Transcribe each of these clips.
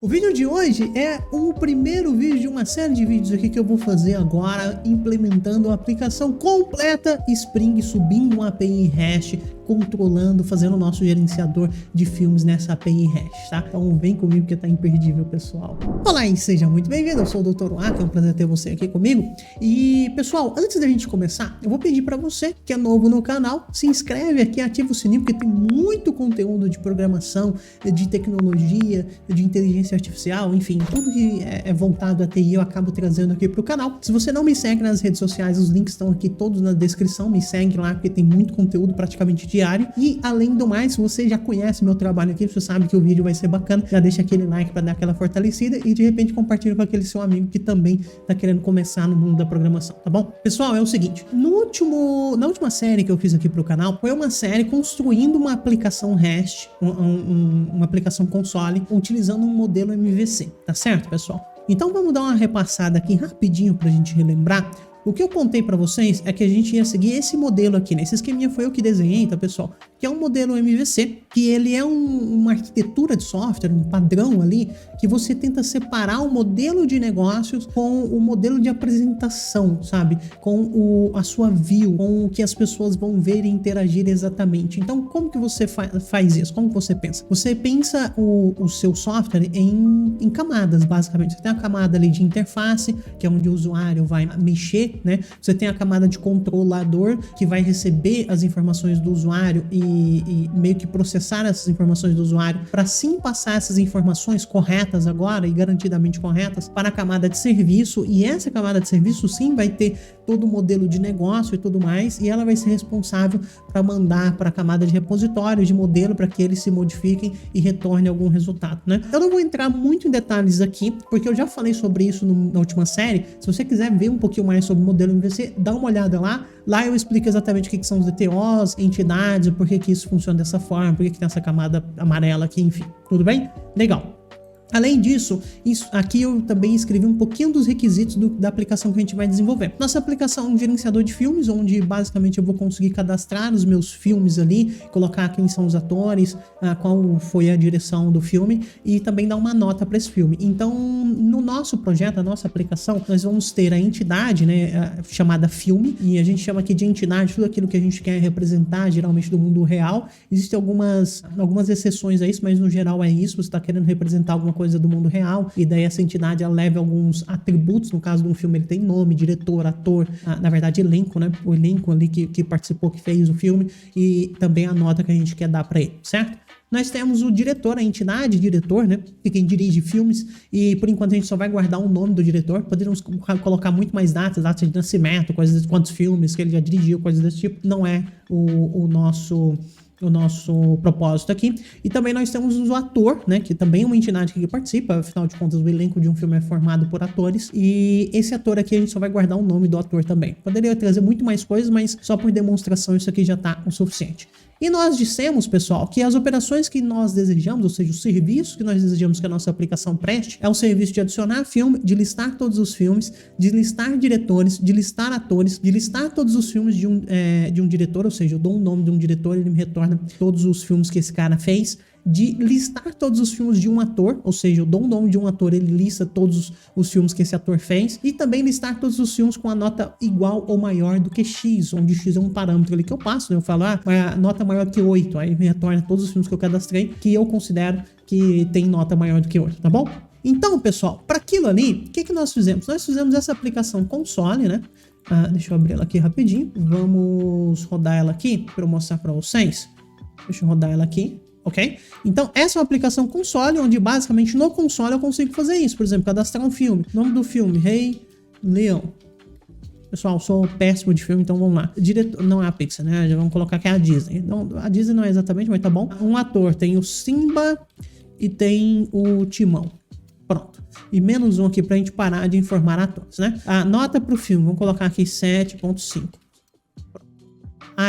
O vídeo de hoje é o primeiro vídeo de uma série de vídeos aqui que eu vou fazer agora, implementando a aplicação completa Spring, subindo uma API REST, controlando, fazendo o nosso gerenciador de filmes nessa API REST, tá? Então vem comigo que tá imperdível, pessoal. Olá e seja muito bem-vindo, eu sou o Dr. Waka, é um prazer ter você aqui comigo. E, pessoal, antes da gente começar, eu vou pedir para você que é novo no canal, se inscreve aqui, ativa o sininho, porque tem muito conteúdo de programação, de tecnologia, de inteligência artificial, enfim, tudo que é voltado a TI eu acabo trazendo aqui pro canal. Se você não me segue nas redes sociais, os links estão aqui todos na descrição, me segue lá porque tem muito conteúdo praticamente diário. E além do mais, se você já conhece meu trabalho aqui, você sabe que o vídeo vai ser bacana, já deixa aquele like para dar aquela fortalecida e de repente compartilha com aquele seu amigo que também tá querendo começar no mundo da programação, tá bom? Pessoal, é o seguinte, na última série que eu fiz aqui pro canal, foi uma série construindo uma aplicação REST, uma aplicação console, utilizando um modelo MVC, tá certo, pessoal? Então vamos dar uma repassada aqui rapidinho pra gente relembrar. O que eu contei para vocês é que a gente ia seguir esse modelo aqui, né? Esse esqueminha foi eu que desenhei, tá, pessoal? Que é um modelo MVC, que ele é uma arquitetura de software, um padrão ali, que você tenta separar o modelo de negócios com o modelo de apresentação, sabe? Com a sua view, com o que as pessoas vão ver e interagir exatamente. Então, como que você faz isso? Como que você pensa? Você pensa o seu software em camadas, basicamente. Você tem a camada ali de interface, que é onde o usuário vai mexer, né? Você tem a camada de controlador, que vai receber as informações do usuário e meio que processar essas informações do usuário para sim passar essas informações corretas agora e garantidamente corretas para a camada de serviço, e essa camada de serviço sim vai ter todo o modelo de negócio e tudo mais, e ela vai ser responsável para mandar para a camada de repositório de modelo para que eles se modifiquem e retornem algum resultado, né? Eu não vou entrar muito em detalhes aqui, porque eu já falei sobre isso na última série. Se você quiser ver um pouquinho mais sobre o modelo MVC, dá uma olhada lá. Lá eu explico exatamente o que são os DTOs, entidades, por que isso funciona dessa forma, por que tem essa camada amarela aqui, enfim. Tudo bem? Legal. Além disso, aqui eu também escrevi um pouquinho dos requisitos da aplicação que a gente vai desenvolver. Nossa aplicação é um gerenciador de filmes, onde basicamente eu vou conseguir cadastrar os meus filmes ali, colocar quem são os atores, qual foi a direção do filme e também dar uma nota para esse filme. Então, no nosso projeto, a nossa aplicação, nós vamos ter a entidade, né, chamada filme, e a gente chama aqui de entidade tudo aquilo que a gente quer representar, geralmente do mundo real. Existem algumas exceções a isso, mas no geral é isso. Você está querendo representar alguma coisa do mundo real, e daí essa entidade ela leva alguns atributos. No caso de um filme, ele tem nome, diretor, ator, na verdade elenco, né? O elenco ali que participou, que fez o filme, e também a nota que a gente quer dar para ele, certo? Nós temos o diretor, a entidade diretor, né? Que quem dirige filmes, e por enquanto a gente só vai guardar o nome do diretor. Poderíamos colocar muito mais datas de nascimento, coisas de quantos filmes que ele já dirigiu, coisas desse tipo. Não é o nosso propósito aqui. E também nós temos o ator, né, que também é uma entidade que participa. Afinal de contas, o elenco de um filme é formado por atores, e esse ator aqui a gente só vai guardar o nome do ator também. Poderia trazer muito mais coisas, mas só por demonstração isso aqui já tá o suficiente. E nós dissemos, pessoal, que as operações que nós desejamos, ou seja, o serviço que nós desejamos que a nossa aplicação preste, é o serviço de adicionar filme, de listar todos os filmes, de listar diretores, de listar atores, de listar todos os filmes de um diretor, ou seja, eu dou um nome de um diretor, ele me retorna todos os filmes que esse cara fez, de listar todos os filmes de um ator, ou seja, eu dou um nome de um ator, ele lista todos os filmes que esse ator fez, e também listar todos os filmes com a nota igual ou maior do que X, onde X é um parâmetro ali que eu passo, né? Eu falo, a nota maior que 8, aí me retorna todos os filmes que eu cadastrei, que eu considero que tem nota maior do que 8, tá bom? Então, pessoal, para aquilo ali, o que nós fizemos? Nós fizemos essa aplicação console, né? Deixa eu abrir ela aqui rapidinho, vamos rodar ela aqui para eu mostrar para vocês. Deixa eu rodar ela aqui. Ok? Então, essa é uma aplicação console, onde basicamente no console eu consigo fazer isso. Por exemplo, cadastrar um filme. Nome do filme, Rei Leão. Pessoal, sou péssimo de filme, então vamos lá. Diretor, não é a Pixar, né? Já vamos colocar que é a Disney. Não, a Disney não é exatamente, mas tá bom. Um ator, tem o Simba e tem o Timão. Pronto. E menos um aqui pra gente parar de informar atores, né? A nota pro filme, vamos colocar aqui 7.5.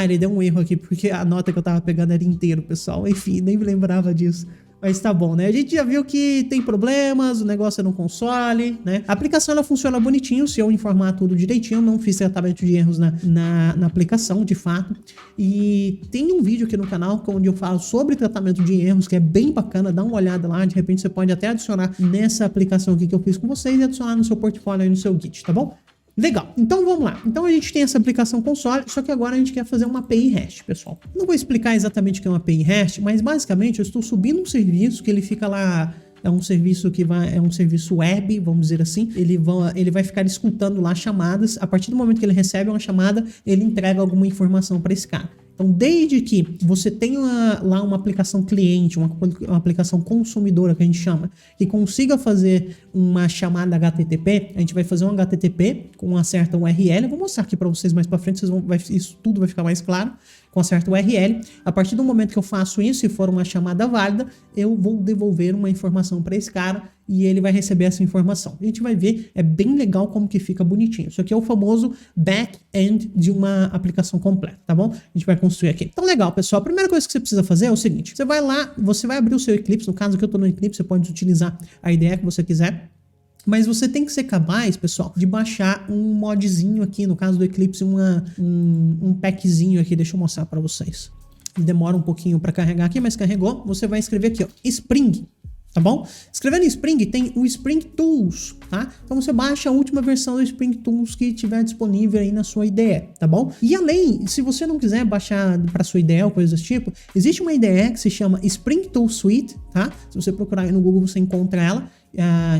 Ele deu um erro aqui, porque a nota que eu tava pegando era inteiro, pessoal. Enfim, nem me lembrava disso. Mas tá bom, né? A gente já viu que tem problemas, o negócio é no console, né? A aplicação ela funciona bonitinho, se eu informar tudo direitinho, não fiz tratamento de erros na aplicação, de fato. E tem um vídeo aqui no canal onde eu falo sobre tratamento de erros, que é bem bacana, dá uma olhada lá, de repente você pode até adicionar nessa aplicação aqui que eu fiz com vocês e adicionar no seu portfólio aí, no seu Git, tá bom? Legal, então vamos lá. Então a gente tem essa aplicação console, só que agora a gente quer fazer uma API REST, pessoal. Não vou explicar exatamente o que é uma API REST, mas basicamente eu estou subindo um serviço que ele fica lá. É um serviço é um serviço web, vamos dizer assim. Ele vai ficar escutando lá chamadas. A partir do momento que ele recebe uma chamada, ele entrega alguma informação para esse cara. Então, desde que você tenha lá uma aplicação cliente, uma aplicação consumidora que a gente chama, que consiga fazer uma chamada HTTP, a gente vai fazer um HTTP com uma certa URL. Eu vou mostrar aqui para vocês mais para frente, isso tudo vai ficar mais claro. Com a certa URL, a partir do momento que eu faço isso e for uma chamada válida, eu vou devolver uma informação para esse cara e ele vai receber essa informação. A gente vai ver, é bem legal como que fica bonitinho. Isso aqui é o famoso back-end de uma aplicação completa, tá bom? A gente vai construir aqui. Então, legal, pessoal. A primeira coisa que você precisa fazer é o seguinte. Você vai lá, você vai abrir o seu Eclipse. No caso aqui eu estou no Eclipse, você pode utilizar a ideia que você quiser. Mas você tem que ser capaz, pessoal, de baixar um modzinho aqui, no caso do Eclipse, um packzinho aqui. Deixa eu mostrar para vocês. Demora um pouquinho para carregar aqui, mas carregou. Você vai escrever aqui, ó, Spring, tá bom? Escrevendo Spring, tem o Spring Tools, tá? Então você baixa a última versão do Spring Tools que tiver disponível aí na sua IDE, tá bom? E além, se você não quiser baixar para sua IDE ou coisas desse tipo, existe uma IDE que se chama Spring Tool Suite, tá? Se você procurar aí no Google, você encontra ela.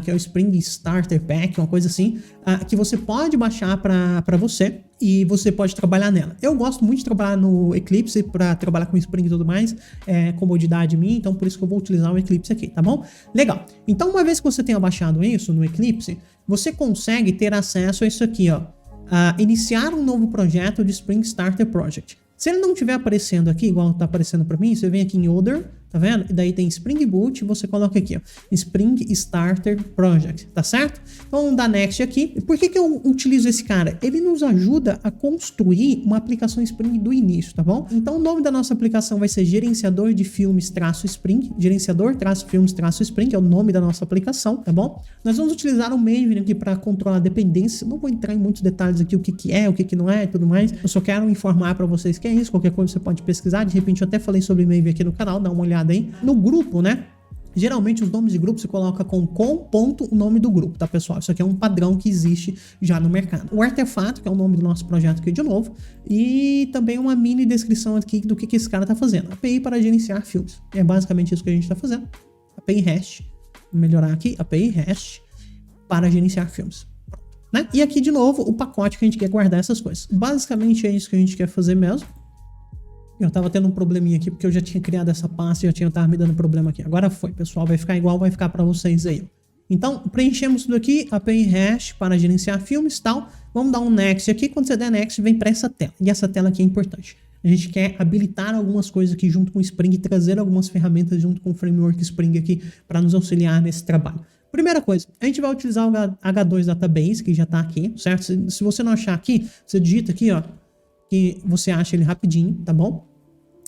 Que é o Spring Starter Pack, uma coisa assim, que você pode baixar para você e você pode trabalhar nela. Eu gosto muito de trabalhar no Eclipse para trabalhar com Spring e tudo mais, comodidade minha, então por isso que eu vou utilizar o Eclipse aqui, tá bom? Legal. Então uma vez que você tenha baixado isso no Eclipse, você consegue ter acesso a isso aqui, ó, iniciar um novo projeto de Spring Starter Project. Se ele não estiver aparecendo aqui, igual tá aparecendo para mim, você vem aqui em Other, tá vendo? E daí tem Spring Boot e você coloca aqui, ó, Spring Starter Project, tá certo? Então vamos dar Next aqui. E por que eu utilizo esse cara? Ele nos ajuda a construir uma aplicação Spring do início, tá bom? Então o nome da nossa aplicação vai ser Gerenciador de Filmes-Spring, Gerenciador-Filmes-Spring, é o nome da nossa aplicação, tá bom? Nós vamos utilizar o Maven aqui para controlar a dependência. Não vou entrar em muitos detalhes aqui, o que é, o que não é e tudo mais. Eu só quero informar para vocês que é isso. Qualquer coisa você pode pesquisar. De repente eu até falei sobre Maven aqui no canal, dá uma olhada aí. No grupo, né? Geralmente os nomes de grupo se coloca com ponto o nome do grupo, tá, pessoal? Isso aqui é um padrão que existe já no mercado. O artefato, que é o nome do nosso projeto aqui de novo, e também uma mini descrição aqui do que esse cara tá fazendo. API para gerenciar filmes. É basicamente isso que a gente tá fazendo. API REST. Vou melhorar aqui. API REST para gerenciar filmes. Né? E aqui de novo o pacote que a gente quer guardar essas coisas. Basicamente é isso que a gente quer fazer mesmo. Eu tava tendo um probleminha aqui porque eu já tinha criado essa pasta e tava me dando problema aqui. Agora foi, pessoal, vai ficar igual, vai ficar para vocês aí. Então, preenchemos tudo aqui, API REST para gerenciar filmes e tal. Vamos dar um Next aqui. Quando você der Next, vem para essa tela. E essa tela aqui é importante. A gente quer habilitar algumas coisas aqui junto com o Spring e trazer algumas ferramentas junto com o framework Spring aqui para nos auxiliar nesse trabalho. Primeira coisa, a gente vai utilizar o H2 Database, que já está aqui, certo? Se você não achar aqui, você digita aqui, ó, que você acha ele rapidinho, tá bom?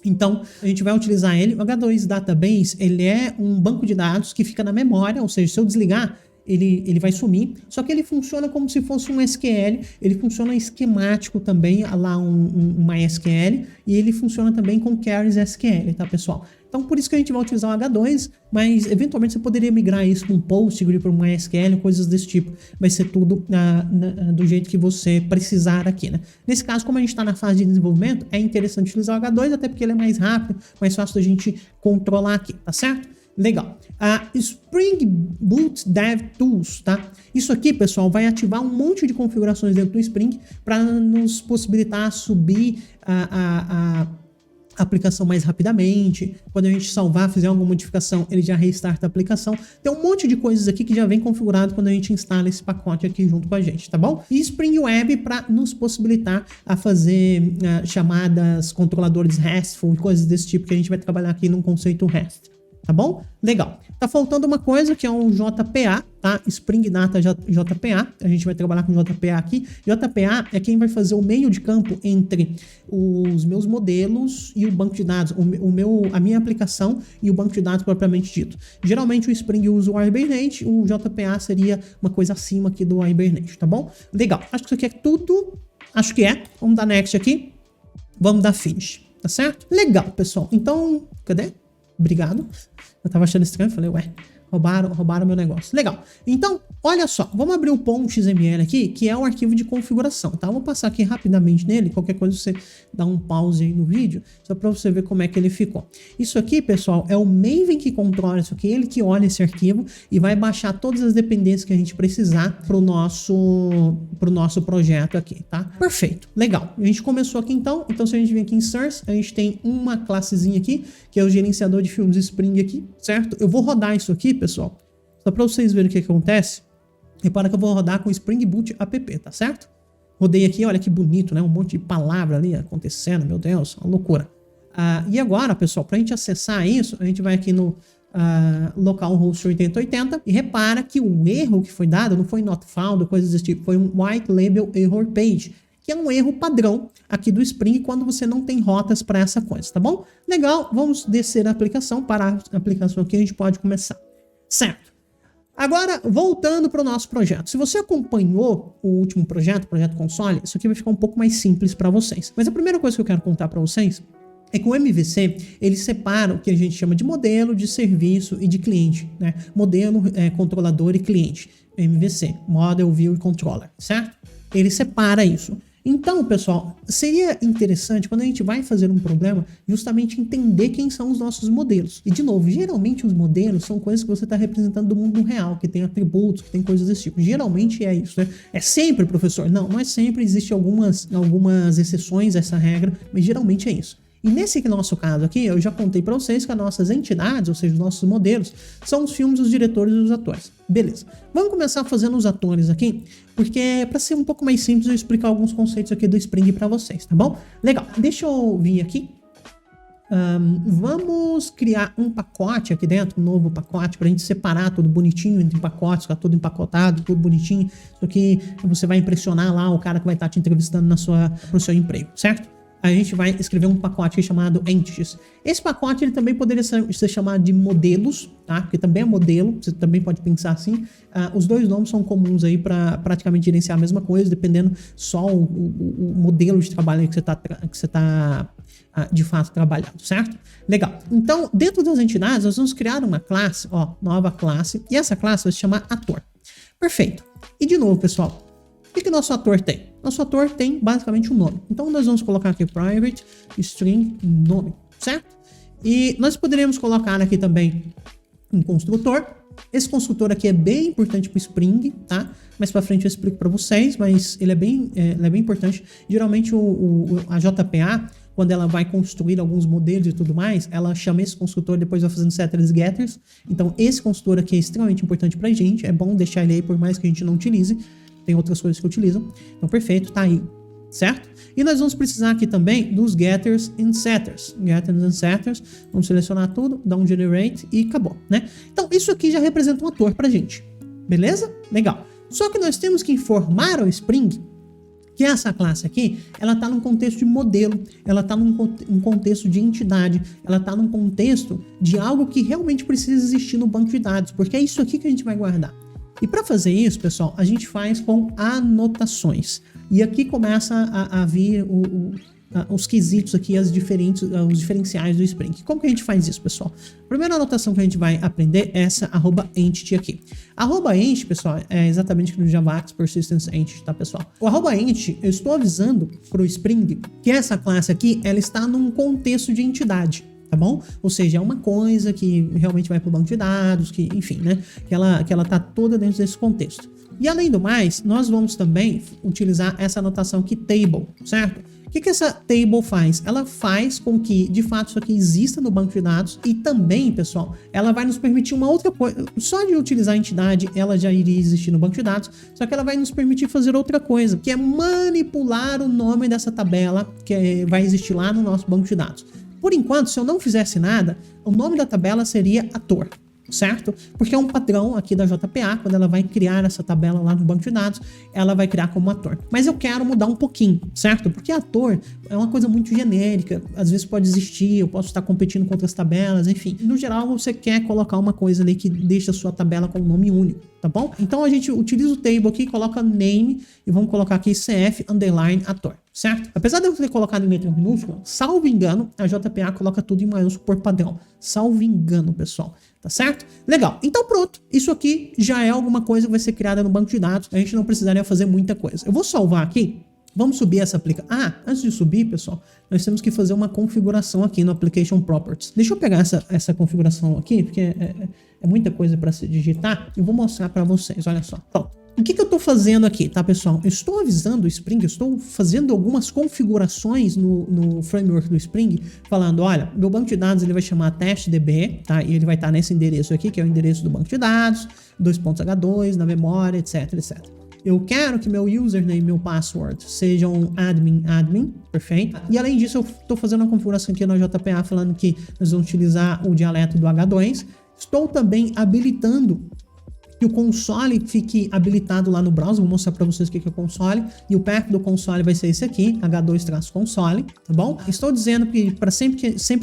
Então, a gente vai utilizar ele. O H2 Database, ele é um banco de dados que fica na memória, ou seja, se eu desligar, ele vai sumir, só que ele funciona como se fosse um SQL, ele funciona esquemático também, lá um MySQL, e ele funciona também com Keras SQL, tá, pessoal? Então, por isso que a gente vai utilizar o H2, mas eventualmente você poderia migrar isso para um Postgre, para um MySQL, coisas desse tipo. Vai ser tudo do jeito que você precisar aqui, né? Nesse caso, como a gente está na fase de desenvolvimento, é interessante utilizar o H2, até porque ele é mais rápido, mais fácil da gente controlar aqui, tá certo? Legal. Spring Boot Dev Tools, tá? Isso aqui, pessoal, vai ativar um monte de configurações dentro do Spring para nos possibilitar subir a aplicação mais rapidamente. Quando a gente salvar, fizer alguma modificação, ele já restarta a aplicação. Tem um monte de coisas aqui que já vem configurado quando a gente instala esse pacote aqui junto com a gente, tá bom? E Spring Web para nos possibilitar a fazer chamadas, controladores RESTful e coisas desse tipo que a gente vai trabalhar aqui no conceito REST. tá bom? Legal. Tá faltando uma coisa que é um JPA, tá? Spring Data JPA. A gente vai trabalhar com JPA aqui. JPA é quem vai fazer o meio de campo entre os meus modelos e o banco de dados, a minha aplicação e o banco de dados propriamente dito. Geralmente o Spring usa o Hibernate, o JPA seria uma coisa acima aqui do Hibernate, tá bom? Legal. Acho que isso aqui é tudo. Acho que é. Vamos dar next aqui. Vamos dar finish, tá certo? Legal, pessoal. Então, cadê? Obrigado. Eu tava achando estranho, falei, ué, roubaram meu negócio. Legal. Então, olha só, vamos abrir o .xml aqui, que é o arquivo de configuração, tá? Vou passar aqui rapidamente nele, qualquer coisa você dá um pause aí no vídeo, só para você ver como é que ele ficou. Isso aqui, pessoal, é o Maven que controla isso aqui, ele que olha esse arquivo e vai baixar todas as dependências que a gente precisar pro nosso projeto aqui, tá? Perfeito, legal. A gente começou aqui então se a gente vir aqui em Source, a gente tem uma classezinha aqui, que é o gerenciador de filmes Spring aqui, certo? Eu vou rodar isso aqui, pessoal, só para vocês verem o que acontece. Repara que eu vou rodar com Spring Boot app, tá certo? Rodei aqui, olha que bonito, né? Um monte de palavra ali acontecendo, meu Deus, uma loucura. E agora, pessoal, para a gente acessar isso, a gente vai aqui no localhost 8080 e repara que o erro que foi dado não foi not found, coisas desse tipo, foi um white label error page, que é um erro padrão aqui do Spring quando você não tem rotas para essa coisa, tá bom? Legal, vamos descer a aplicação, parar a aplicação aqui, a gente pode começar. Certo. Agora, voltando para o nosso projeto. Se você acompanhou o último projeto, o projeto console, isso aqui vai ficar um pouco mais simples para vocês. Mas a primeira coisa que eu quero contar para vocês é que o MVC, ele separa o que a gente chama de modelo, de serviço e de cliente, né? Modelo, controlador e cliente. MVC, Model, View e Controller, certo? Ele separa isso. Então, pessoal, seria interessante quando a gente vai fazer um problema justamente entender quem são os nossos modelos. E, de novo, geralmente os modelos são coisas que você está representando do mundo real, que tem atributos, que tem coisas desse tipo. Geralmente é isso, né? É sempre, professor? Não é sempre. Existem algumas exceções a essa regra, mas geralmente é isso. E nesse nosso caso aqui, eu já contei para vocês que as nossas entidades, ou seja, os nossos modelos, são os filmes, os diretores e os atores. Beleza. Vamos começar fazendo os atores aqui, porque para ser um pouco mais simples, eu explicar alguns conceitos aqui do Spring para vocês, tá bom? Legal. Deixa eu vir aqui. Vamos criar um pacote aqui dentro, um novo pacote, para a gente separar tudo bonitinho entre pacotes, ficar tudo empacotado, tudo bonitinho. Isso aqui você vai impressionar lá o cara que vai estar te entrevistando no seu emprego, certo? A gente vai escrever um pacote chamado entities. Esse pacote ele também poderia ser chamado de modelos, tá? Porque também é modelo, você também pode pensar assim. Os dois nomes são comuns aí para praticamente gerenciar a mesma coisa, dependendo só o modelo de trabalho que você tá de fato trabalhando, certo? Legal. Então, dentro das entidades, nós vamos criar uma classe, nova classe, e essa classe vai se chamar ator. Perfeito. E de novo, pessoal, o que nosso ator tem? Nosso ator tem basicamente um nome. Então nós vamos colocar aqui private string nome, certo? E nós poderíamos colocar aqui também um construtor. Esse construtor aqui é bem importante para o Spring, tá? Mais para frente eu explico para vocês, mas ele é bem importante. Geralmente a JPA, quando ela vai construir alguns modelos e tudo mais, ela chama esse construtor, depois vai fazendo setters e getters. Então esse construtor aqui é extremamente importante para a gente. É bom deixar ele aí por mais que a gente não utilize. Tem outras coisas que utilizam. Então, perfeito, tá aí, certo? E nós vamos precisar aqui também dos getters and setters. Getters and setters. Vamos selecionar tudo, dar um generate e acabou, né? Então, isso aqui já representa um ator pra gente. Beleza? Legal. Só que nós temos que informar ao Spring que essa classe aqui, ela tá num contexto de modelo, ela tá num contexto de entidade, ela tá num contexto de algo que realmente precisa existir no banco de dados, porque é isso aqui que a gente vai guardar. E para fazer isso, pessoal, a gente faz com anotações. E aqui começa a vir os quesitos aqui, os diferenciais do Spring. Como que a gente faz isso, pessoal? A primeira anotação que a gente vai aprender é essa @entity aqui. @entity, pessoal, é exatamente no Javax Persistence Entity, tá, pessoal? O @entity, eu estou avisando para o Spring que essa classe aqui, ela está num contexto de entidade. Tá bom? Ou seja, é uma coisa que realmente vai para o banco de dados, que, enfim, né? Que ela tá toda dentro desse contexto. E além do mais, nós vamos também utilizar essa anotação aqui, table, certo? O que essa table faz? Ela faz com que, de fato, isso aqui exista no banco de dados e também, pessoal, ela vai nos permitir uma outra coisa. Só de utilizar a entidade, ela já iria existir no banco de dados, só que ela vai nos permitir fazer outra coisa, que é manipular o nome dessa tabela que vai existir lá no nosso banco de dados. Por enquanto, se eu não fizesse nada, o nome da tabela seria ator, certo? Porque é um padrão aqui da JPA, quando ela vai criar essa tabela lá no banco de dados, ela vai criar como ator. Mas eu quero mudar um pouquinho, certo? Porque ator é uma coisa muito genérica, às vezes pode existir, eu posso estar competindo com outras tabelas, enfim. No geral, você quer colocar uma coisa ali que deixa a sua tabela com um nome único, tá bom? Então a gente utiliza o table aqui, coloca name e vamos colocar aqui CF underline ator, certo? Apesar de eu ter colocado em letra minúscula, salvo engano, a JPA coloca tudo em maiúsculo por padrão. Salvo engano, pessoal. Tá certo? Legal. Então pronto. Isso aqui já é alguma coisa que vai ser criada no banco de dados. A gente não precisaria fazer muita coisa. Eu vou salvar aqui. Vamos subir essa aplicação. Ah, antes de subir, pessoal, nós temos que fazer uma configuração aqui no Application Properties. Deixa eu pegar essa configuração aqui, porque é muita coisa para se digitar. Eu vou mostrar para vocês. Olha só. Pronto. O que eu estou fazendo aqui, tá, pessoal? Eu estou avisando o Spring, eu estou fazendo algumas configurações no framework do Spring, falando, olha, meu banco de dados ele vai chamar testDB, tá? E ele vai estar nesse endereço aqui, que é o endereço do banco de dados, 2.h2, na memória, etc, etc. Eu quero que meu username e meu password sejam admin, perfeito? E além disso, eu estou fazendo uma configuração aqui na JPA, falando que nós vamos utilizar o dialeto do H2. Estou também habilitando que o console fique habilitado lá no browser. Vou mostrar para vocês o que é o console. E o path do console vai ser esse aqui, h2-console, tá bom? Estou dizendo que para sempre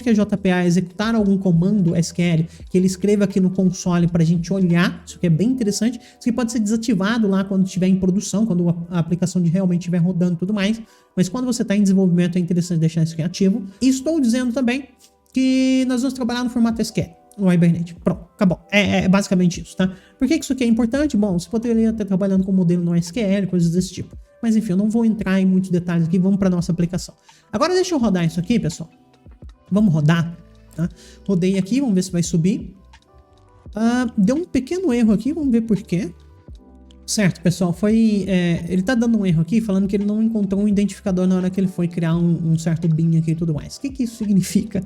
que a JPA executar algum comando SQL, que ele escreva aqui no console para a gente olhar. Isso aqui é bem interessante. Isso aqui pode ser desativado lá quando estiver em produção, quando a aplicação realmente estiver rodando e tudo mais. Mas quando você está em desenvolvimento é interessante deixar isso aqui ativo. E estou dizendo também que nós vamos trabalhar no formato SQL. No Hibernate. Pronto, acabou. É basicamente isso, tá? Por que isso aqui é importante? Bom, você poderia estar trabalhando com modelo no SQL, coisas desse tipo. Mas enfim, eu não vou entrar em muitos detalhes aqui, vamos para nossa aplicação. Agora deixa eu rodar isso aqui, pessoal. Vamos rodar, tá? Rodei aqui, vamos ver se vai subir. Deu um pequeno erro aqui, vamos ver por quê. Certo, pessoal, ele tá dando um erro aqui, falando que ele não encontrou um identificador na hora que ele foi criar um certo bin aqui e tudo mais. O que isso significa?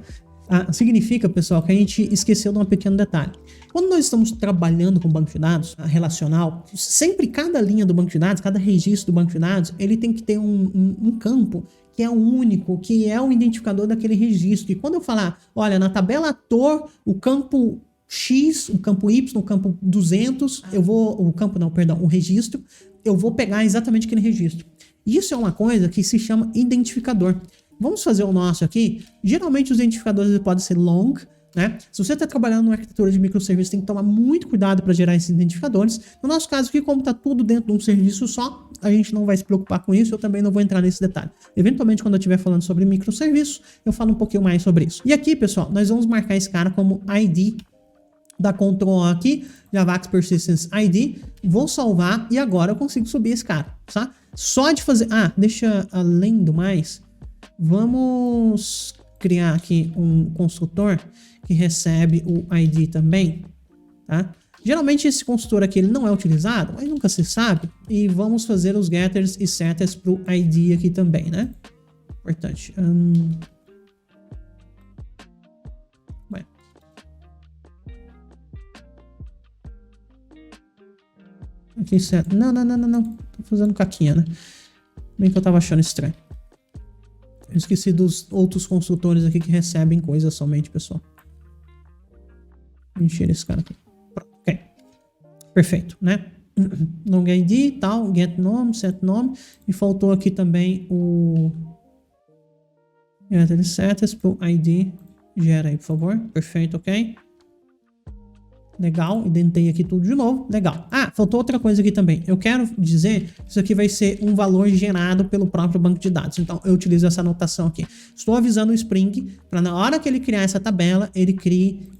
Significa, pessoal, que a gente esqueceu de um pequeno detalhe. Quando nós estamos trabalhando com banco de dados relacional, sempre cada linha do banco de dados, cada registro do banco de dados, ele tem que ter um campo que é o único, que é o identificador daquele registro. E quando eu falar, olha, na tabela ator, o campo X, o campo Y, o campo 200, o registro, eu vou pegar exatamente aquele registro. Isso é uma coisa que se chama identificador. Vamos fazer o nosso aqui. Geralmente os identificadores podem ser long, né? Se você está trabalhando numa arquitetura de microserviços, tem que tomar muito cuidado para gerar esses identificadores. No nosso caso aqui, como está tudo dentro de um serviço só, a gente não vai se preocupar com isso. Eu também não vou entrar nesse detalhe. Eventualmente, quando eu estiver falando sobre microserviços, eu falo um pouquinho mais sobre isso. E aqui, pessoal, nós vamos marcar esse cara como ID. Dá Ctrl aqui, Javax Persistence ID. Vou salvar e agora eu consigo subir esse cara, tá? Só de fazer... deixa além do mais... Vamos criar aqui um construtor que recebe o ID também, tá? Geralmente esse construtor aqui ele não é utilizado, mas nunca se sabe. E vamos fazer os getters e setters para o ID aqui também, né? Importante. Aqui set. Não. Tô fazendo caquinha, né? Bem que eu tava achando estranho. Eu esqueci dos outros construtores aqui que recebem coisas somente, pessoal. Encher esse cara aqui. Ok. Perfeito, né? Long ID e tal. Get nome, set nome. E faltou aqui também o... Getter setters pro ID. Gera aí, por favor. Perfeito, ok. Legal, indentei aqui tudo de novo, legal. Faltou outra coisa aqui também. Eu quero dizer que isso aqui vai ser um valor gerado pelo próprio banco de dados. Então, eu utilizo essa anotação aqui. Estou avisando o Spring para na hora que ele criar essa tabela, ele crie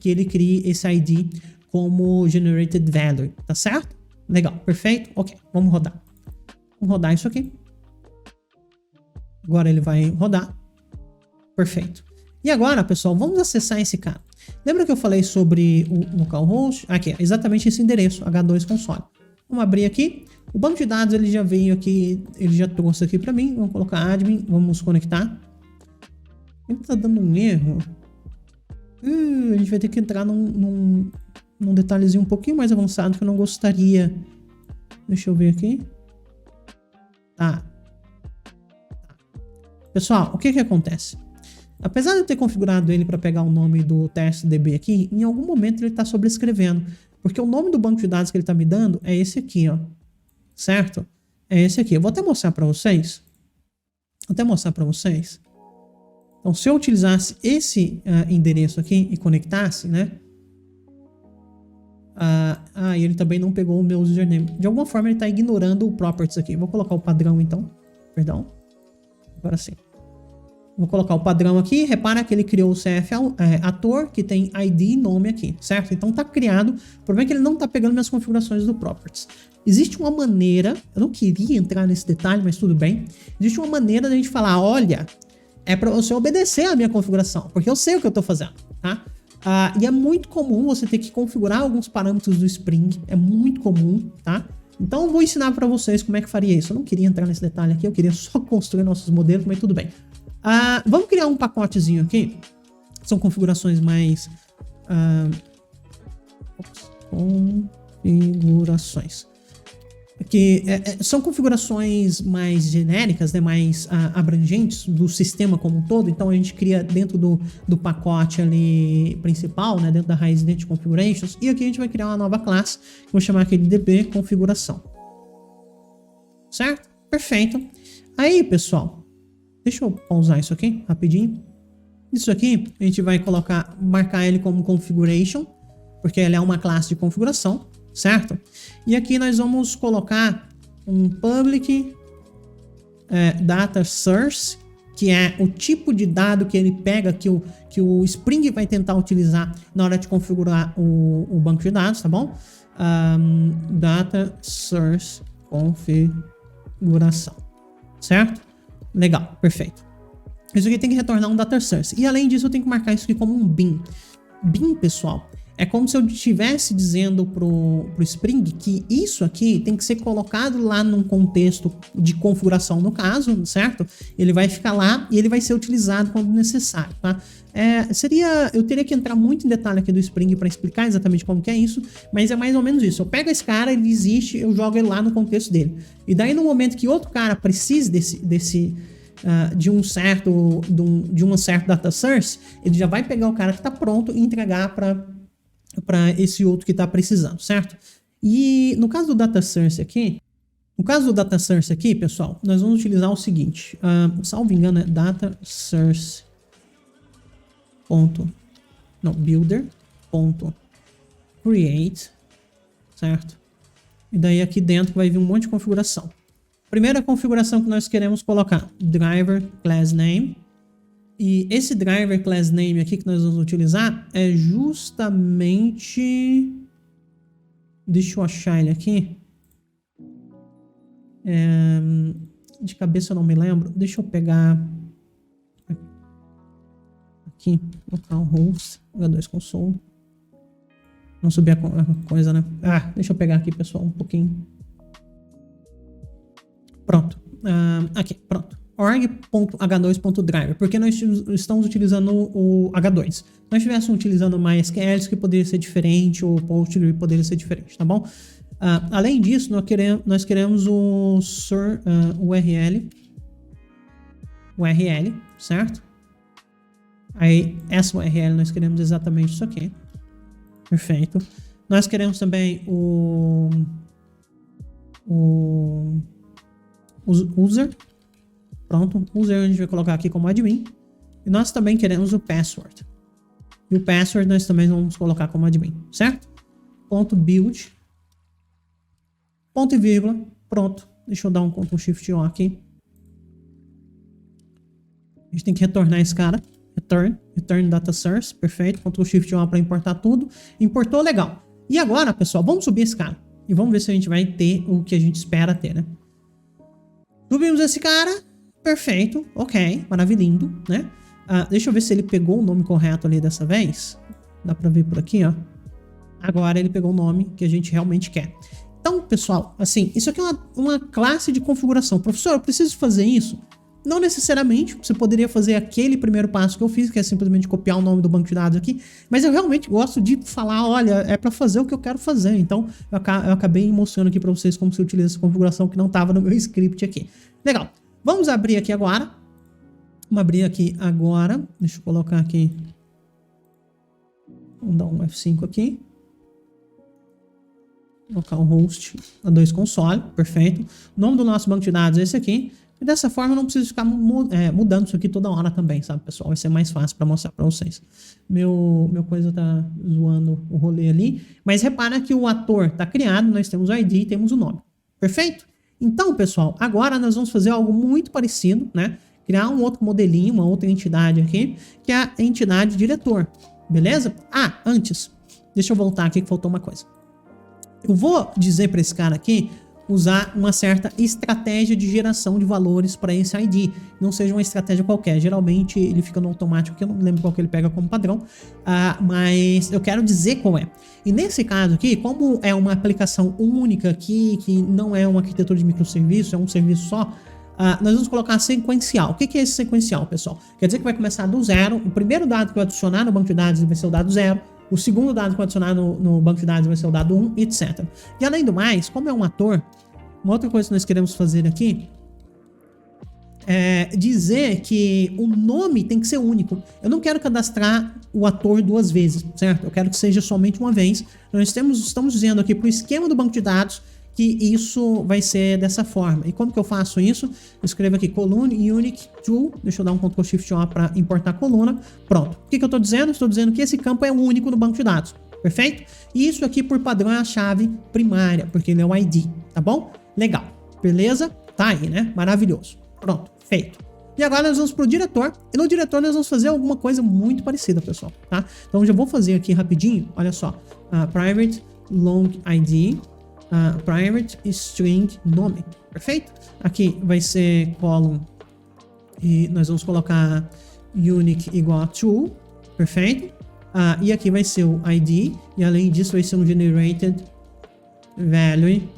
esse ID como generated value, tá certo? Legal, perfeito? Ok, vamos rodar. Vamos rodar isso aqui. Agora ele vai rodar. Perfeito. E agora, pessoal, vamos acessar esse cara. Lembra que eu falei sobre o localhost? Aqui, exatamente esse endereço, H2console. Vamos abrir aqui. O banco de dados ele já veio aqui, ele já trouxe aqui para mim. Vamos colocar admin, vamos conectar. Ele tá dando um erro. A gente vai ter que entrar num detalhezinho um pouquinho mais avançado que eu não gostaria. Deixa eu ver aqui. Tá. Pessoal, o que acontece? Apesar de eu ter configurado ele para pegar o nome do testDB aqui, em algum momento ele está sobrescrevendo. Porque o nome do banco de dados que ele está me dando é esse aqui, ó. Certo? É esse aqui. Eu vou até mostrar para vocês. Então, se eu utilizasse esse endereço aqui e conectasse, né? E ele também não pegou o meu username. De alguma forma ele está ignorando o properties aqui. Vou colocar o padrão então. Perdão. Agora sim. Vou colocar o padrão aqui. Repara que ele criou o CF ator, que tem ID e nome aqui, certo? Então tá criado. O problema é que ele não tá pegando minhas configurações do properties. Existe uma maneira, eu não queria entrar nesse detalhe, mas tudo bem. Existe uma maneira da gente falar, olha, é para você obedecer a minha configuração, porque eu sei o que eu tô fazendo, tá? E é muito comum você ter que configurar alguns parâmetros do Spring, é muito comum, tá? Então eu vou ensinar para vocês como é que faria isso. Eu não queria entrar nesse detalhe aqui, eu queria só construir nossos modelos, mas tudo bem. Vamos criar um pacotezinho aqui. São configurações mais... configurações. Que são configurações mais genéricas, né, mais abrangentes do sistema como um todo. Então a gente cria dentro do pacote ali principal, né, dentro da raiz de configurations. E aqui a gente vai criar uma nova classe, que eu vou chamar aqui de db configuração. Certo? Perfeito. Aí, pessoal, deixa eu pausar isso aqui rapidinho. Isso aqui a gente vai marcar ele como configuration, porque ele é uma classe de configuração, certo? E aqui nós vamos colocar um public data source, que é o tipo de dado que ele pega, que o Spring vai tentar utilizar na hora de configurar o banco de dados, tá bom? Data source configuração, certo? Legal, perfeito. Isso aqui tem que retornar um data source. E além disso, eu tenho que marcar isso aqui como um bin. Bin, pessoal, é como se eu estivesse dizendo pro Spring que isso aqui tem que ser colocado lá num contexto de configuração, no caso, certo? Ele vai ficar lá e ele vai ser utilizado quando necessário, tá? Eu teria que entrar muito em detalhe aqui do Spring para explicar exatamente como que é isso, mas é mais ou menos isso. Eu pego esse cara, ele existe, eu jogo ele lá no contexto dele. E daí no momento que outro cara precise de uma certa data source, ele já vai pegar o cara que está pronto e entregar para esse outro que está precisando, certo? E no caso do data source aqui, pessoal, nós vamos utilizar o seguinte, salvo engano é data source builder.create, certo? E daí aqui dentro vai vir um monte de configuração. Primeira configuração que nós queremos colocar, driver class name. E esse driver class name aqui que nós vamos utilizar é justamente... Deixa eu achar ele aqui. De cabeça eu não me lembro. Deixa eu pegar... Aqui, localhost, H2 console. Não subir a coisa, né? Deixa eu pegar aqui, pessoal, um pouquinho. Pronto. Aqui, pronto. org.h2.driver, porque nós estamos utilizando o H2. Se nós estivéssemos utilizando MySQL, que poderia ser diferente, ou Postgre poderia ser diferente, tá bom? Além disso, nós queremos o URL, certo? Aí, essa URL nós queremos exatamente isso aqui. Perfeito. Nós queremos também o user. Pronto, o user a gente vai colocar aqui como admin. E nós também queremos o password. E o password nós também vamos colocar como admin, certo? Ponto build. Ponto e vírgula. Pronto. Deixa eu dar um Ctrl Shift O aqui. A gente tem que retornar esse cara. Return data source. Perfeito. Ctrl Shift O para importar tudo. Importou, legal. E agora, pessoal, vamos subir esse cara. E vamos ver se a gente vai ter o que a gente espera ter, né? Subimos esse cara. Perfeito. Ok. Maravilhindo, né? Deixa eu ver se ele pegou o nome correto ali dessa vez. Dá pra ver por aqui, ó. Agora ele pegou o nome que a gente realmente quer. Então, pessoal, assim, isso aqui é uma classe de configuração. Professor, eu preciso fazer isso? Não necessariamente. Você poderia fazer aquele primeiro passo que eu fiz, que é simplesmente copiar o nome do banco de dados aqui. Mas eu realmente gosto de falar, olha, é para fazer o que eu quero fazer. Então, eu acabei mostrando aqui para vocês como se utiliza essa configuração que não estava no meu script aqui. Legal. Vamos abrir aqui agora. Vamos abrir aqui agora. Deixa eu colocar aqui. Vamos dar um F5 aqui. Local host A2 console, perfeito. O nome do nosso banco de dados é esse aqui. E dessa forma eu não preciso ficar mudando isso aqui toda hora também, sabe, pessoal? Vai ser mais fácil para mostrar para vocês. Meu coisa tá zoando o rolê ali. Mas repara que o ator tá criado, nós temos o ID e temos o nome. Perfeito? Então, pessoal, agora nós vamos fazer algo muito parecido, né? Criar um outro modelinho, uma outra entidade aqui, que é a entidade diretor. Beleza? Ah, antes, deixa eu voltar aqui que faltou uma coisa. Eu vou dizer para esse cara aqui usar uma certa estratégia de geração de valores para esse ID. Não seja uma estratégia qualquer. Geralmente ele fica no automático, que eu não lembro qual que ele pega como padrão. Mas eu quero dizer qual é. E nesse caso aqui, como é uma aplicação única aqui, que não é uma arquitetura de microserviço, é um serviço só, nós vamos colocar sequencial. O que é esse sequencial, pessoal? Quer dizer que vai começar do zero. O primeiro dado que eu adicionar no banco de dados vai ser o dado 0. O segundo dado que eu adicionar no banco de dados vai ser o dado 1, etc. E além do mais, como é um ator, uma outra coisa que nós queremos fazer aqui é dizer que o nome tem que ser único. Eu não quero cadastrar o ator 2 vezes, certo? Eu quero que seja somente uma vez. Nós estamos dizendo aqui para o esquema do banco de dados que isso vai ser dessa forma. E como que eu faço isso? Eu escrevo aqui coluna unique to, deixa eu dar um Ctrl Shift O para importar a coluna. Pronto. O que eu estou dizendo? Estou dizendo que esse campo é único no banco de dados. Perfeito? E isso aqui por padrão é a chave primária, porque ele é o ID, tá bom? Legal. Beleza? Tá aí, né? Maravilhoso. Pronto. Feito. E agora nós vamos pro diretor. E no diretor nós vamos fazer alguma coisa muito parecida, pessoal, tá? Então já vou fazer aqui rapidinho. Olha só. Private long ID. Private string nome, perfeito? Aqui vai ser column e nós vamos colocar unique igual a true, perfeito? E aqui vai ser o ID e além disso vai ser um generated value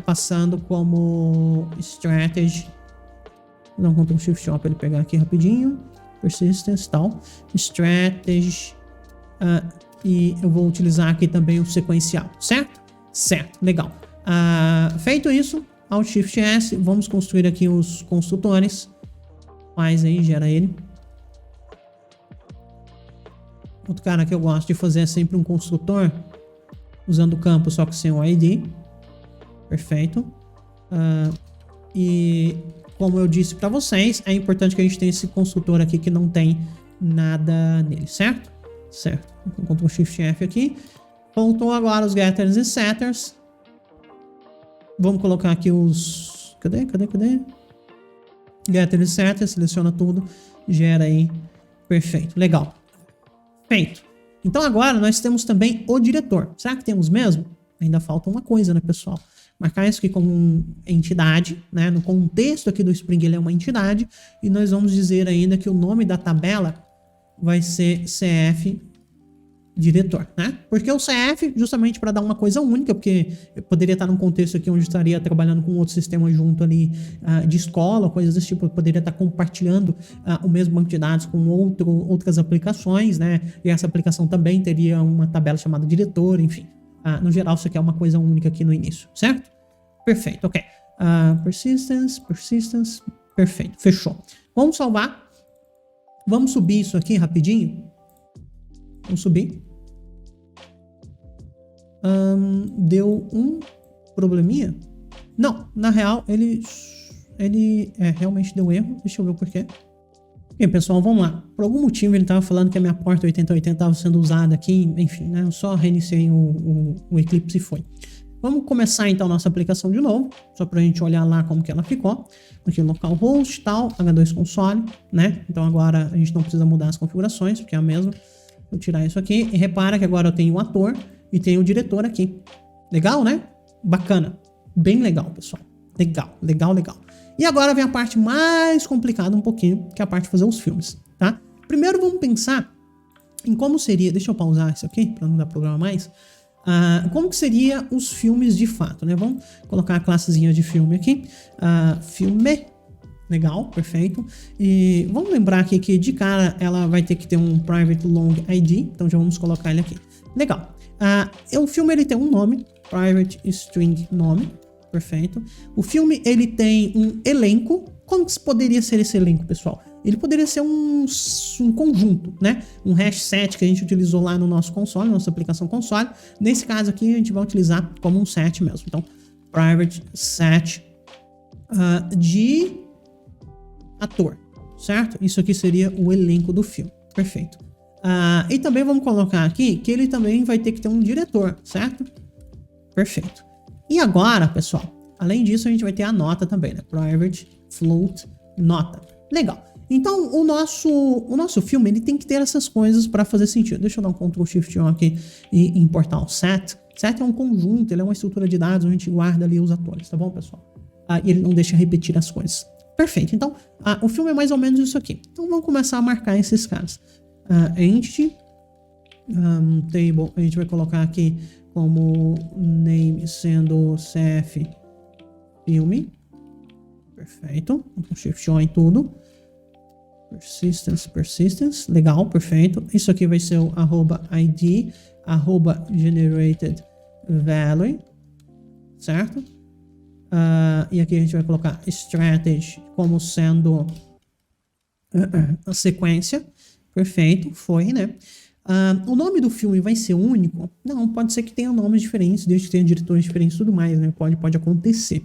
passando como strategy. Vou dar um Ctrl Shift O para ele pegar aqui rapidinho, persistence tal, strategy e eu vou utilizar aqui também o sequencial, certo? Certo, legal. Feito isso, Alt Shift S, vamos construir aqui os construtores. Faz aí, gera ele. Outro cara que eu gosto de fazer é sempre um construtor usando o campo, só que sem o ID. Perfeito. E como eu disse para vocês, é importante que a gente tenha esse construtor aqui que não tem nada nele, certo? Certo. Vou Ctrl Shift F aqui. Faltou agora os getters e setters. Vamos colocar aqui os... Cadê? Getters e setters, seleciona tudo, gera aí. Perfeito, legal. Feito. Então agora nós temos também o diretor. Será que temos mesmo? Ainda falta uma coisa, né, pessoal? Marcar isso aqui como entidade, né? No contexto aqui do Spring ele é uma entidade. E nós vamos dizer ainda que o nome da tabela vai ser CF diretor, né? Porque o CF, justamente para dar uma coisa única, porque eu poderia estar num contexto aqui onde eu estaria trabalhando com outro sistema junto ali de escola, coisas desse tipo, eu poderia estar compartilhando o mesmo banco de dados com outras aplicações, né? E essa aplicação também teria uma tabela chamada diretor, enfim. No geral, isso aqui é uma coisa única aqui no início, certo? Perfeito, ok. Persistence, perfeito, fechou. Vamos salvar. Vamos subir isso aqui rapidinho. Vamos subir. Deu um probleminha? Não, na real, ele realmente deu erro. Deixa eu ver o porquê. E pessoal, vamos lá. Por algum motivo ele estava falando que a minha porta 8080 estava sendo usada aqui. Enfim, né? Eu só reiniciei o Eclipse e foi. Vamos começar então nossa aplicação de novo. Só para a gente olhar lá como que ela ficou. Aqui localhost, tal, H2 console, né? Então agora a gente não precisa mudar as configurações, porque é a mesma. Vou tirar isso aqui e repara que agora eu tenho o ator e tenho o diretor aqui. Legal, né? Bacana. Bem legal, pessoal. Legal. E agora vem a parte mais complicada um pouquinho, que é a parte de fazer os filmes, tá? Primeiro vamos pensar em como seria... Deixa eu pausar isso aqui, para não dar problema mais. Como que seria os filmes de fato, né? Vamos colocar a classezinha de filme aqui. Filme... Legal, perfeito. E vamos lembrar aqui que de cara ela vai ter que ter um private long ID, então já vamos colocar ele aqui. Legal. O filme ele tem um nome, private string nome, Perfeito. O filme, ele tem um elenco. Como que poderia ser esse elenco, pessoal? Ele poderia ser um conjunto, né? Um hash set que a gente utilizou lá no nosso console, nossa aplicação console. Nesse caso aqui, a gente vai utilizar como um set mesmo. Então, private set de ator, certo? Isso aqui seria o elenco do filme. Perfeito. E também vamos colocar aqui que ele também vai ter que ter um diretor, certo? Perfeito. E agora, pessoal, além disso, a gente vai ter a nota também, né? Private float nota. Legal. Então, o nosso filme, ele tem que ter essas coisas para fazer sentido. Deixa eu dar um Ctrl Shift On aqui e importar o set. Set é um conjunto, ele é uma estrutura de dados onde a gente guarda ali os atores, tá bom, pessoal? E ele não deixa repetir as coisas. Perfeito. Então, o filme é mais ou menos isso aqui. Então, vamos começar a marcar esses caras. Entity table, a gente vai colocar aqui como name sendo CF filme. Perfeito. Ctrl Shift On em tudo. Persistence, legal, perfeito. Isso aqui vai ser o @id, @generated value, certo? E aqui a gente vai colocar strategy como sendo a sequência. Perfeito, foi, né? O nome do filme vai ser único? Não, pode ser que tenha nomes diferentes, desde que tenha diretores diferentes e tudo mais, né? Pode acontecer.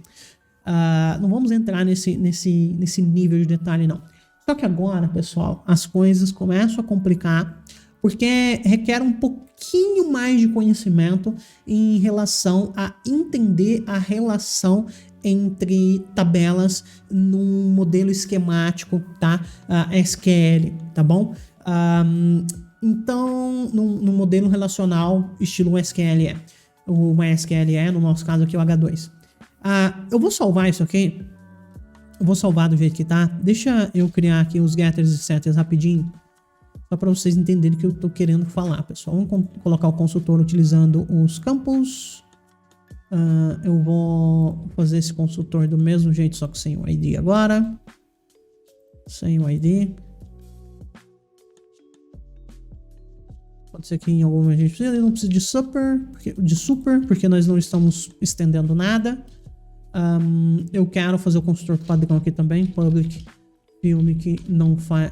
Não vamos entrar nesse nível de detalhe, não. Só que agora, pessoal, as coisas começam a complicar porque requer um pouquinho mais de conhecimento em relação a entender a relação entre tabelas num modelo esquemático, tá? SQL, tá bom? Então, num modelo relacional estilo SQLE, o MySQLE, no nosso caso aqui o H2. Eu vou salvar isso aqui. Eu vou salvar do jeito que tá. Deixa eu criar aqui os getters e setters rapidinho. Só para vocês entenderem o que eu tô querendo falar, pessoal. Vamos colocar o consultor utilizando os campos. Eu vou fazer esse consultor do mesmo jeito, só que sem o ID agora. Sem o ID. Pode ser que em alguma a gente precisa. Ele não precisa de super, porque nós não estamos estendendo nada. Eu quero fazer o construtor padrão aqui também, public filme que não faz,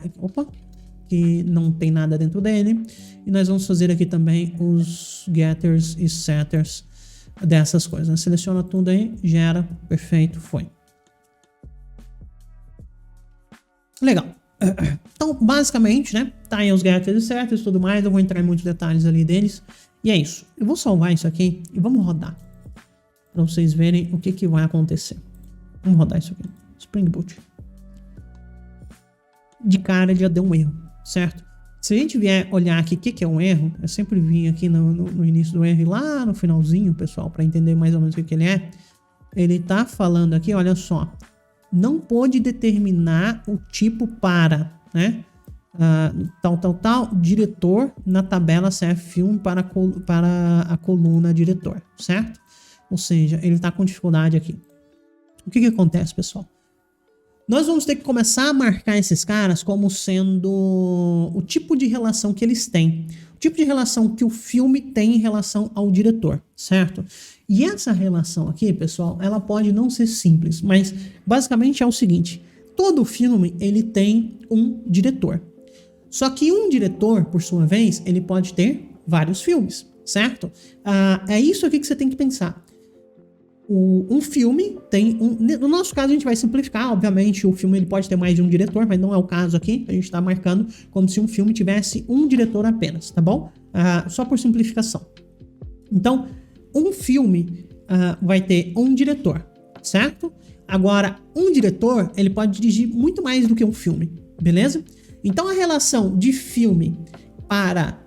que não tem nada dentro dele, e nós vamos fazer aqui também os getters e setters dessas coisas, né? Seleciona tudo aí, gera, perfeito, foi. Legal. Então, basicamente, né, tá aí os getters e setters e tudo mais, eu vou entrar em muitos detalhes ali deles, e é isso. Eu vou salvar isso aqui e vamos rodar. Para vocês verem o que vai acontecer. Vamos rodar isso aqui. Spring Boot. De cara já deu um erro, certo? Se a gente vier olhar aqui o que é um erro, eu sempre vim aqui no início do erro e lá no finalzinho, pessoal, para entender mais ou menos o que ele é. Ele tá falando aqui, olha só. Não pôde determinar o tipo para, né? Tal, diretor na tabela CF Film para a coluna diretor, certo? Ou seja, ele está com dificuldade aqui. O que acontece, pessoal? Nós vamos ter que começar a marcar esses caras como sendo o tipo de relação que eles têm. O tipo de relação que o filme tem em relação ao diretor, certo? E essa relação aqui, pessoal, ela pode não ser simples, mas basicamente é o seguinte. Todo filme, ele tem um diretor. Só que um diretor, por sua vez, ele pode ter vários filmes, certo? É isso aqui que você tem que pensar. Um filme tem no nosso caso a gente vai simplificar, obviamente o filme ele pode ter mais de um diretor, mas não é o caso aqui, a gente está marcando como se um filme tivesse um diretor apenas, tá bom? Só por simplificação. Então, um filme vai ter um diretor, certo? Agora, um diretor, ele pode dirigir muito mais do que um filme, beleza? Então, a relação de filme para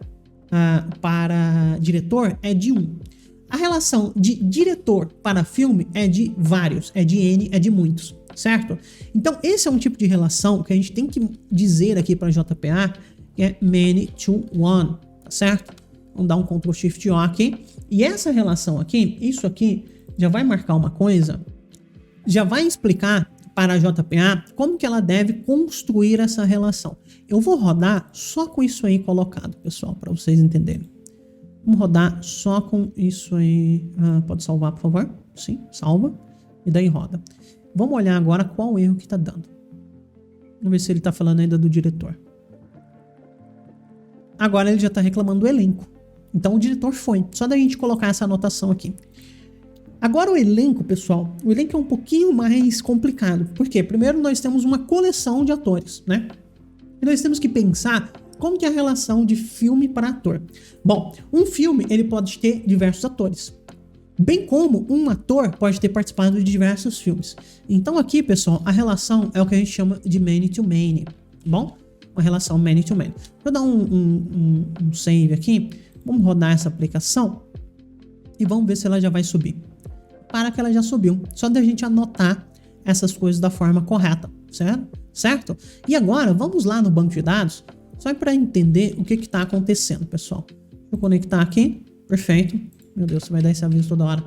diretor é de 1. A relação de diretor para filme é de vários, é de N, é de muitos, certo? Então, esse é um tipo de relação que a gente tem que dizer aqui para JPA, que é many to one, tá certo? Vamos dar um Ctrl Shift O aqui. E essa relação aqui, isso aqui, já vai marcar uma coisa, já vai explicar para a JPA como que ela deve construir essa relação. Eu vou rodar só com isso aí colocado, pessoal, para vocês entenderem. Vamos rodar só com isso aí. Pode salvar, por favor? Sim, salva. E daí roda. Vamos olhar agora qual erro que tá dando. Vamos ver se ele tá falando ainda do diretor. Agora ele já tá reclamando do elenco. Então o diretor foi. Só da gente colocar essa anotação aqui. Agora o elenco, pessoal. O elenco é um pouquinho mais complicado. Por quê? Primeiro nós temos uma coleção de atores, né? E nós temos que pensar como que é a relação de filme para ator. Bom, um filme ele pode ter diversos atores. Bem como um ator pode ter participado de diversos filmes. Então aqui, pessoal, a relação é o que a gente chama de many to many. Bom? Uma relação many to many. Vou dar um save aqui. Vamos rodar essa aplicação. E vamos ver se ela já vai subir. Para que ela já subiu. Só da gente anotar essas coisas da forma correta. Certo? E agora, vamos lá no banco de dados. Só para entender o que está acontecendo, pessoal. Deixa eu conectar aqui. Perfeito. Meu Deus, você vai dar esse aviso toda hora.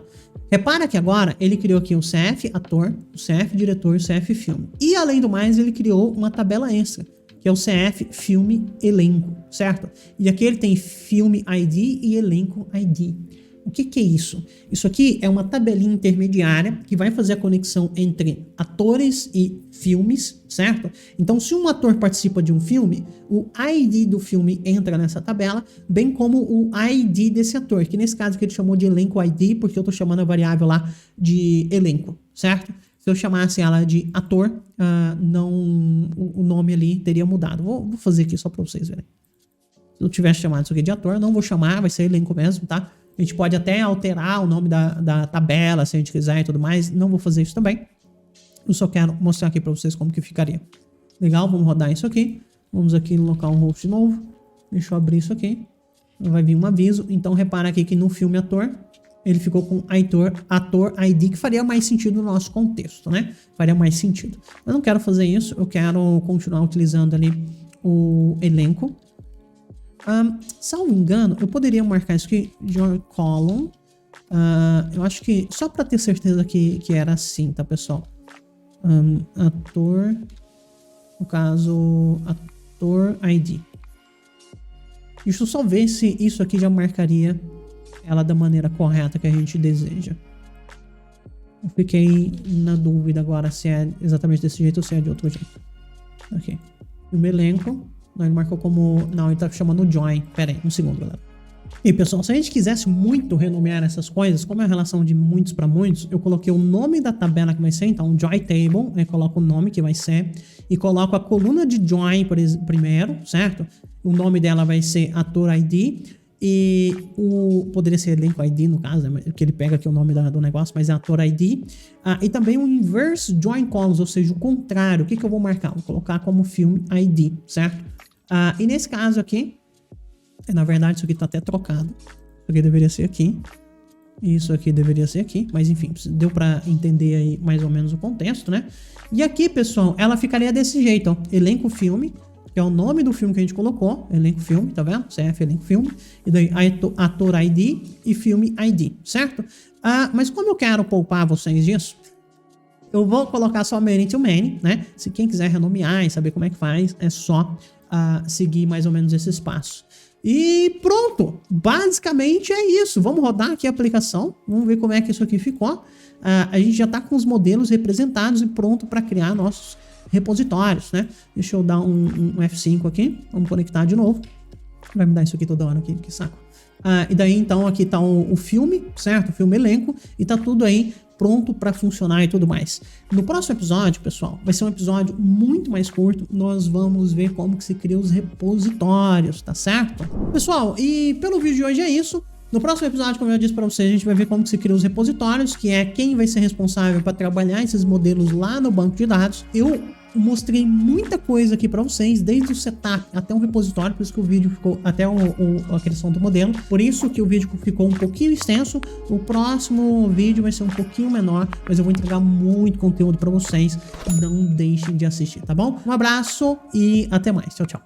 Repara que agora ele criou aqui o CF ator, o CF diretor e o CF filme. E além do mais, ele criou uma tabela extra, que é o CF filme elenco, certo? E aqui ele tem filme ID e elenco ID. O que é isso? Isso aqui é uma tabelinha intermediária que vai fazer a conexão entre atores e filmes, certo? Então, se um ator participa de um filme, o ID do filme entra nessa tabela, bem como o ID desse ator, que nesse caso aqui ele chamou de elenco ID, porque eu tô chamando a variável lá de elenco, certo? Se eu chamasse ela de ator, o nome ali teria mudado. Vou fazer aqui só para vocês verem. Se eu tivesse chamado isso aqui de ator, não vou chamar, vai ser elenco mesmo, tá? A gente pode até alterar o nome da tabela, se a gente quiser e tudo mais. Não vou fazer isso também. Eu só quero mostrar aqui para vocês como que ficaria. Legal, vamos rodar isso aqui. Vamos aqui no local host novo. Deixa eu abrir isso aqui. Vai vir um aviso. Então repara aqui que no filme ator, ele ficou com ator ID, que faria mais sentido no nosso contexto, né? Faria mais sentido. Eu não quero fazer isso. Eu quero continuar utilizando ali o elenco. Salvo engano, eu poderia marcar isso aqui, John Column. Eu acho que, só para ter certeza que era assim, tá, pessoal? Ator, no caso, ator ID. Deixa eu só ver se isso aqui já marcaria ela da maneira correta que a gente deseja. Eu fiquei na dúvida agora se é exatamente desse jeito ou se é de outro jeito. Aqui. O meu elenco. Não, ele marcou como... Não, ele tá chamando join. Pera aí, um segundo, galera. E pessoal, se a gente quisesse muito renomear essas coisas, como é a relação de muitos para muitos, eu coloquei o nome da tabela que vai ser, então, join table, né? Coloco o nome que vai ser, e coloco a coluna de join primeiro, certo? O nome dela vai ser ator ID, e poderia ser elenco ID no caso, né? Que ele pega aqui o nome do negócio, mas é ator ID. E também o inverse join columns, ou seja, o contrário. O que eu vou marcar? Vou colocar como filme ID, certo? E nesse caso aqui, na verdade isso aqui tá até trocado. Isso aqui deveria ser aqui. Isso aqui deveria ser aqui. Mas enfim, deu pra entender aí mais ou menos o contexto, né? E aqui, pessoal, ela ficaria desse jeito, ó. Elenco filme, que é o nome do filme que a gente colocou. Elenco filme, tá vendo? CF elenco filme. E daí ator ID e filme ID, certo? Mas como eu quero poupar vocês disso, eu vou colocar só many to many, né? Se quem quiser renomear e saber como é que faz, é só seguir mais ou menos esses passos. E pronto, basicamente é isso. Vamos rodar aqui a aplicação, vamos ver como é que isso aqui ficou. A gente já está com os modelos representados e pronto para criar nossos repositórios, né? Deixa eu dar um F5 aqui, vamos conectar de novo. Vai me dar isso aqui toda hora aqui, que saco. E daí então aqui tá o filme, certo? O filme elenco, e tá tudo aí pronto para funcionar e tudo mais. No próximo episódio, pessoal, vai ser um episódio muito mais curto. Nós vamos ver como que se cria os repositórios, tá certo? Pessoal, e pelo vídeo de hoje é isso. No próximo episódio, como eu disse para vocês, a gente vai ver como que se cria os repositórios, que é quem vai ser responsável para trabalhar esses modelos lá no banco de dados. Eu mostrei muita coisa aqui para vocês, desde o setup até um repositório, por isso que o vídeo ficou até a criação do modelo, por isso que o vídeo ficou um pouquinho extenso. O próximo vídeo vai ser um pouquinho menor, mas eu vou entregar muito conteúdo para vocês. Não deixem de assistir, tá bom? Um abraço e até mais. Tchau, tchau.